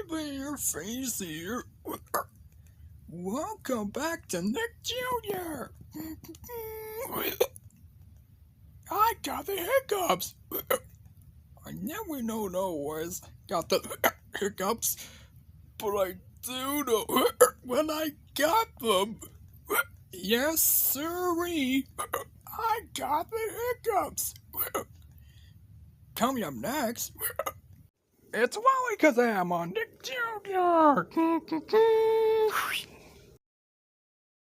Hi there, face here. Welcome back to Nick Jr. I got the hiccups. I never know always got the hiccups, but I do know when I got them. Yes, sirree. I got the hiccups. Coming up next, it's Wallykazam on Nick Jr.